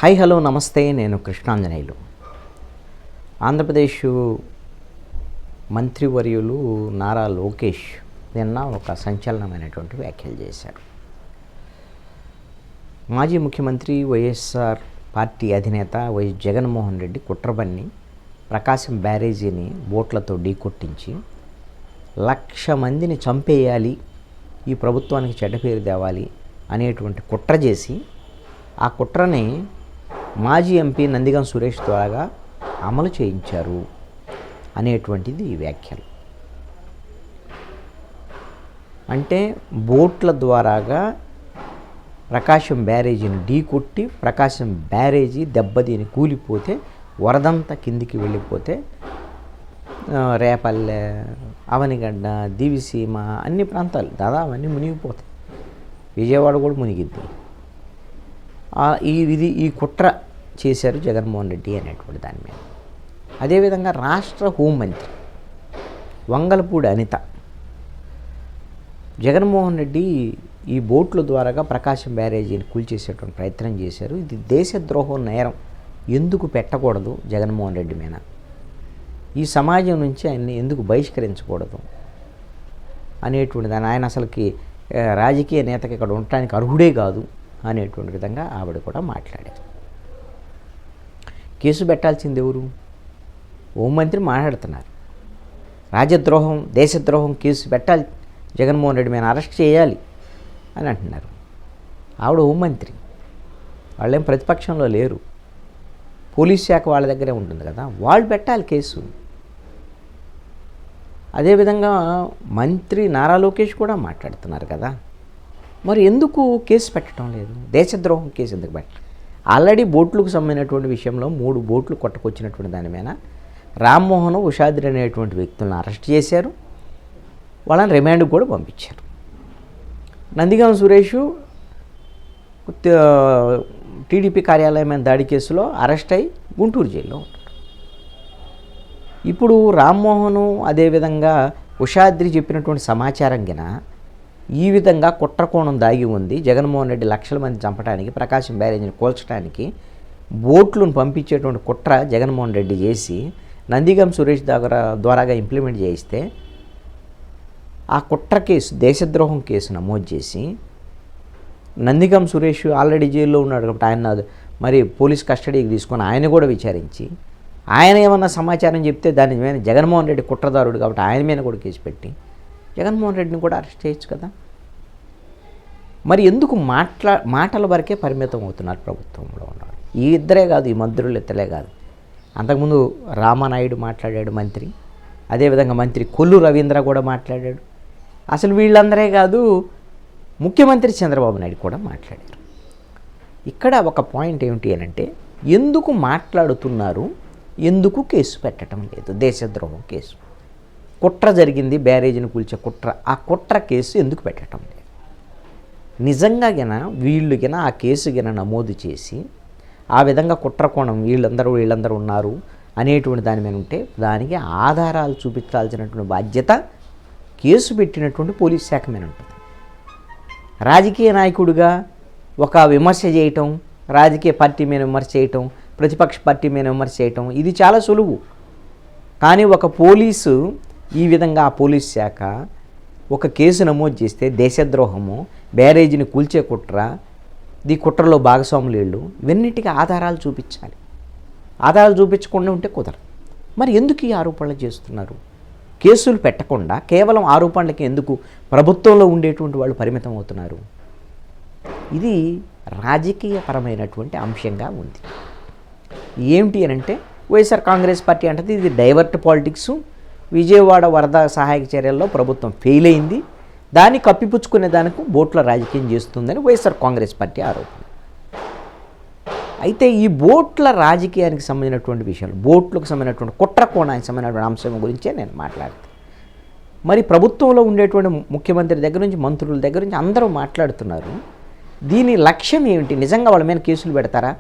Hi hello నమస్తే, నేను కృష్ణాంజనేయులు. ఆంధ్రప్రదేశ్ మంత్రివర్యులు నారా లోకేష్ నిన్న ఒక సంచలనమైనటువంటి వ్యాఖ్యలు చేశారు. మాజీ ముఖ్యమంత్రి వైఎస్ఆర్ పార్టీ అధినేత వైఎస్ జగన్మోహన్ రెడ్డి కుట్రబన్ని ప్రకాశం బ్యారేజీని బోట్లతో ఢీకొట్టించి 1,00,000 మందిని చంపేయాలి, ఈ ప్రభుత్వానికి చెడ్డ పేరు తేవాలి అనేటువంటి కుట్ర చేసి ఆ కుట్రని మాజీ ఎంపీ నందిగం సురేష్ ద్వారా అమలు చేయించారు అనేటువంటిది ఈ వ్యాఖ్యలు. అంటే బోట్ల ద్వారాగా ప్రకాశం బ్యారేజీని ఢీకొట్టి ప్రకాశం బ్యారేజీ దెబ్బతిని కూలిపోతే వరదంతా కిందికి వెళ్ళిపోతే రేపల్లె, అవనిగడ్డ, దివిసీమ అన్ని ప్రాంతాలు దాదాపు అన్నీ మునిగిపోతాయి. విజయవాడ కూడా మునిగిద్ది. ఈ కుట్ర చేశారు జగన్మోహన్ రెడ్డి అనేటువంటి దాని మీద. అదేవిధంగా రాష్ట్ర హోంమంత్రి వంగలపూడి అనిత జగన్మోహన్ రెడ్డి ఈ బోట్ల ద్వారాగా ప్రకాశం బ్యారేజీని కూల్చేసేటువంటి ప్రయత్నం చేశారు, ఇది దేశద్రోహం నేరం, ఎందుకు పెట్టకూడదు జగన్మోహన్ రెడ్డి మీద, ఈ సమాజం నుంచి ఆయన్ని ఎందుకు బహిష్కరించకూడదు అనేటువంటి దాన్ని, ఆయన అసలుకి రాజకీయ నేతకి ఇక్కడ ఉండటానికి అర్హుడే కాదు అనేటువంటి విధంగా ఆవిడ కూడా మాట్లాడారు. కేసు పెట్టాల్సింది ఎవరు? హోంమంత్రి మాట్లాడుతున్నారు. రాజద్రోహం, దేశద్రోహం కేసు పెట్టాలి, జగన్మోహన్ రెడ్డి మీద అరెస్ట్ చేయాలి అని అంటున్నారు. ఆవిడ హోంమంత్రి, వాళ్ళేం ప్రతిపక్షంలో లేరు, పోలీస్ శాఖ వాళ్ళ దగ్గరే ఉంటుంది కదా, వాళ్ళు పెట్టాలి కేసు. అదేవిధంగా మంత్రి నారా లోకేష్ కూడా మాట్లాడుతున్నారు కదా, మరి ఎందుకు కేసు పెట్టడం లేదు? దేశద్రోహం కేసు ఎందుకు పెట్టాలి? ఆల్రెడీ బోట్లకు సంబంధించినటువంటి విషయంలో 3 బోట్లు కొట్టుకొచ్చినటువంటి దాని మీద రామ్మోహన్, ఉషాద్రి అనేటువంటి వ్యక్తులను అరెస్ట్ చేశారు, వాళ్ళని రిమాండ్కి కూడా పంపించారు. నందిగం సురేష్ టీడీపీ కార్యాలయం మీద దాడి కేసులో అరెస్ట్ అయి గుంటూరు జైల్లో ఉంటాడు. ఇప్పుడు రామ్మోహను అదేవిధంగా ఉషాద్రి చెప్పినటువంటి సమాచారం గిన ఈ విధంగా కుట్రకోణం దాగి ఉంది, జగన్మోహన్ రెడ్డి 1,00,000 మంది చంపడానికి, ప్రకాశం బ్యారేజీని కూల్చడానికి బోట్లను పంపించేటువంటి కుట్ర జగన్మోహన్ రెడ్డి చేసి నందిగం సురేష్ ద్వారాగా ఇంప్లిమెంట్ చేయిస్తే ఆ కుట్ర కేసు, దేశద్రోహం కేసు నమోదు చేసి నందిగం సురేష్ ఆల్రెడీ జైల్లో ఉన్నాడు కాబట్టి ఆయన మరి పోలీస్ కస్టడీకి తీసుకొని ఆయన కూడా విచారించి ఆయన ఏమన్నా సమాచారం చెప్తే దాని మీద జగన్మోహన్ రెడ్డి కుట్రదారుడు కాబట్టి ఆయన మీద కూడా కేసు పెట్టి జగన్మోహన్ రెడ్డిని కూడా అరెస్ట్ చేయొచ్చు కదా. మరి ఎందుకు మాటల వరకే పరిమితం అవుతున్నారు ప్రభుత్వంలో ఉన్నారు? ఈ ఇద్దరే కాదు, ఈ మంత్రులు ఇద్దరే కాదు, అంతకుముందు రామానాయుడు మాట్లాడాడు మంత్రి, అదేవిధంగా మంత్రి కొల్లు రవీంద్ర కూడా మాట్లాడాడు. అసలు వీళ్ళందరే కాదు, ముఖ్యమంత్రి చంద్రబాబు నాయుడు కూడా మాట్లాడారు. ఇక్కడ ఒక పాయింట్ ఏమిటి అని అంటే, ఎందుకు మాట్లాడుతున్నారు, ఎందుకు కేసు పెట్టడం లేదు? దేశద్రోహం కేసు, కుట్ర జరిగింది, బ్యారేజీని కూల్చే కుట్ర, ఆ కుట్ర కేసు ఎందుకు పెట్టడం లేదు? నిజంగా వీళ్ళు ఆ కేసు నమోదు చేసి ఆ విధంగా కుట్ర కోణం వీళ్ళందరూ ఉన్నారు అనేటువంటి దాని మీద ఉంటే దానికి ఆధారాలు చూపించాల్సినటువంటి బాధ్యత కేసు పెట్టినటువంటి పోలీస్ శాఖ మీద ఉంటుంది. రాజకీయ నాయకుడిగా ఒక విమర్శ చేయటం, రాజకీయ పార్టీ మీద విమర్శ చేయటం, ప్రతిపక్ష పార్టీ మీద విమర్శ చేయటం ఇది చాలా సులువు. కానీ ఒక పోలీసు ఈ విధంగా ఆ పోలీస్ శాఖ ఒక కేసు నమోదు చేస్తే దేశద్రోహము, బ్యారేజీని కూల్చే కుట్ర, ఈ కుట్రలో భాగస్వాములు వీళ్ళు, ఇవన్నిటికీ ఆధారాలు చూపించాలి. ఆధారాలు చూపించకుండా ఉంటే కుదరదు. మరి ఎందుకు ఈ ఆరోపణలు చేస్తున్నారు? కేసులు పెట్టకుండా కేవలం ఆరోపణలకి ఎందుకు ప్రభుత్వంలో ఉండేటువంటి వాళ్ళు పరిమితం అవుతున్నారు? ఇది రాజకీయపరమైనటువంటి అంశంగా ఉంది. ఏమిటి అని అంటే, వైఎస్ఆర్ కాంగ్రెస్ పార్టీ అంటే ఇది డైవర్ట్ పాలిటిక్స్, విజయవాడ వరద సహాయక చర్యల్లో ప్రభుత్వం ఫెయిల్ అయింది, దాన్ని కప్పిపుచ్చుకునే దానికి బోట్ల రాజకీయం చేస్తుందని వైఎస్ఆర్ కాంగ్రెస్ పార్టీ ఆరోపణ. అయితే ఈ బోట్ల రాజకీయానికి సంబంధించినటువంటి విషయాలు, బోట్లకు సంబంధించినటువంటి కుట్ర కోణానికి సంబంధించినటువంటి అంశం గురించే నేను మాట్లాడతాను. మరి ప్రభుత్వంలో ఉండేటువంటి ముఖ్యమంత్రి దగ్గర నుంచి, మంత్రుల దగ్గర నుంచి అందరూ మాట్లాడుతున్నారు. దీని లక్ష్యం ఏమిటి? నిజంగా వాళ్ళ మీద కేసులు పెడతారా?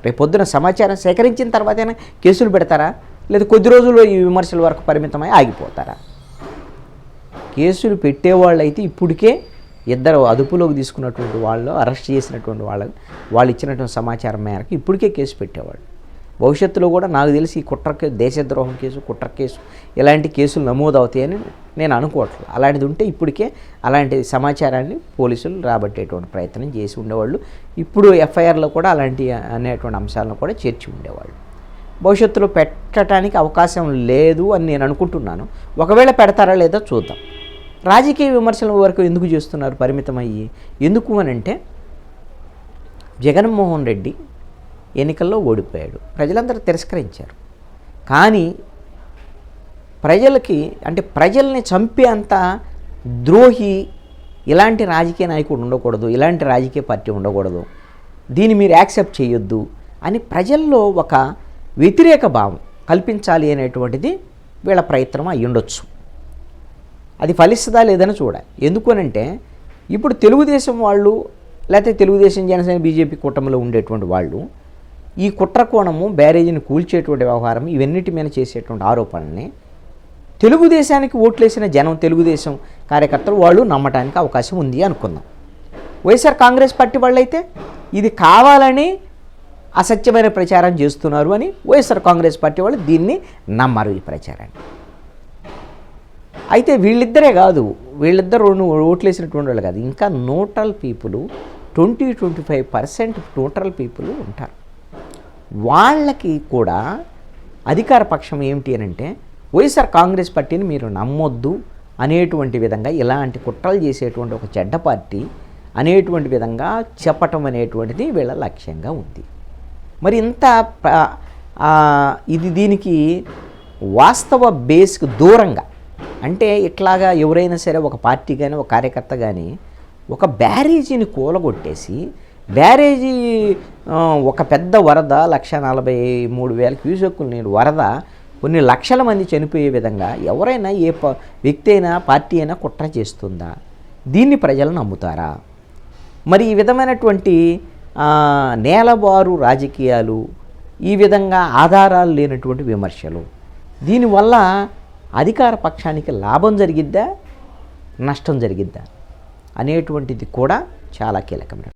రేపొద్దున సమాచారం సేకరించిన తర్వాతైనా కేసులు పెడతారా? లేదా కొద్ది రోజుల్లో ఈ విమర్శల వరకు పరిమితమై ఆగిపోతారా? కేసులు పెట్టేవాళ్ళు అయితే ఇప్పటికే ఇద్దరు అదుపులోకి తీసుకున్నటువంటి వాళ్ళు, అరెస్ట్ చేసినటువంటి వాళ్ళని వాళ్ళు ఇచ్చినటువంటి సమాచారం మేరకు ఇప్పటికే కేసు పెట్టేవాళ్ళు. భవిష్యత్తులో కూడా నాకు తెలిసి ఈ కుట్ర కేసు, దేశద్రోహం కేసు, కుట్ర కేసు ఇలాంటి కేసులు నమోదవుతాయని నేను అనుకోవట్లేదు. అలాంటిది ఉంటే ఇప్పటికే అలాంటి సమాచారాన్ని పోలీసులు రాబట్టేటువంటి ప్రయత్నం చేసి ఉండేవాళ్ళు. ఇప్పుడు ఎఫ్ఐఆర్లో కూడా అలాంటి అనేటువంటి అంశాలను కూడా చేర్చి ఉండేవాళ్ళు. భవిష్యత్తులో పెట్టడానికి అవకాశం లేదు అని నేను అనుకుంటున్నాను. ఒకవేళ పెడతారా లేదో చూద్దాం. రాజకీయ విమర్శల వరకు ఎందుకు చేస్తున్నారు పరిమితమయ్యి? ఎందుకు అని అంటే, జగన్మోహన్ రెడ్డి ఎన్నికల్లో ఓడిపోయాడు, ప్రజలందరూ తిరస్కరించారు. కానీ ప్రజలకి అంటే ప్రజల్ని చంపే అంత ద్రోహి ఇలాంటి రాజకీయ నాయకుడు ఉండకూడదు, ఇలాంటి రాజకీయ పార్టీ ఉండకూడదు, దీన్ని మీరు యాక్సెప్ట్ చేయొద్దు అని ప్రజల్లో ఒక వ్యతిరేక భావం కల్పించాలి అనేటువంటిది వీళ్ళ ప్రయత్నం అయి ఉండొచ్చు. అది ఫలిస్తుందా లేదని చూడాలి. ఎందుకనంటే ఇప్పుడు తెలుగుదేశం వాళ్ళు లేకపోతే తెలుగుదేశం, జనసేన, బీజేపీ కూటమిలో ఉండేటువంటి వాళ్ళు ఈ కుట్రకోణము, బ్యారేజీని కూల్చేటువంటి వ్యవహారం ఇవన్నిటి మీద చేసేటువంటి ఆరోపణల్ని తెలుగుదేశానికి ఓట్లేసిన జనం, తెలుగుదేశం కార్యకర్తలు వాళ్ళు నమ్మటానికి అవకాశం ఉంది అనుకుందాం. వైఎస్ఆర్ కాంగ్రెస్ పార్టీ వాళ్ళైతే ఇది కావాలని అసత్యమైన ప్రచారం చేస్తున్నారు అని వైఎస్ఆర్ కాంగ్రెస్ పార్టీ వాళ్ళు దీన్ని నమ్మరు, ఈ ప్రచారాన్ని. అయితే వీళ్ళిద్దరే కాదు, వీళ్ళిద్దరు ఓట్లేసినటువంటి వాళ్ళు కాదు, ఇంకా న్యూట్రల్ పీపుల్ 20-25% న్యూట్రల్ పీపుల్ ఉంటారు. వాళ్ళకి కూడా అధికార పక్షం ఏమిటి అని అంటే, వైఎస్ఆర్ కాంగ్రెస్ పార్టీని మీరు నమ్మొద్దు అనేటువంటి విధంగా, ఇలాంటి కుట్రలు చేసేటువంటి ఒక చెడ్డ పార్టీ అనేటువంటి విధంగా చెప్పటం అనేటువంటిది వీళ్ళ లక్ష్యంగా ఉంది. మరి ఇంత దీనికి వాస్తవ బేస్కి దూరంగా, అంటే ఇట్లాగా ఎవరైనా సరే ఒక పార్టీ కానీ ఒక కార్యకర్త కానీ ఒక బ్యారేజీని కూలగొట్టేసి, బ్యారేజీ ఒక పెద్ద వరద 1,43,000 క్యూసెక్కుల నీరు వరద కొన్ని లక్షల మంది చనిపోయే విధంగా ఎవరైనా ఏ వ్యక్తి అయినా పార్టీ అయినా కుట్ర చేస్తుందా? దీన్ని ప్రజలు నమ్ముతారా? మరి ఈ విధమైనటువంటి నేలబారు రాజకీయాలు, ఈ విధంగా ఆధారాలు లేనటువంటి విమర్శలు, దీనివల్ల అధికార పక్షానికి లాభం జరిగిద్దా, నష్టం జరిగిద్దా అనేటువంటిది కూడా చాలా కీలకమైన.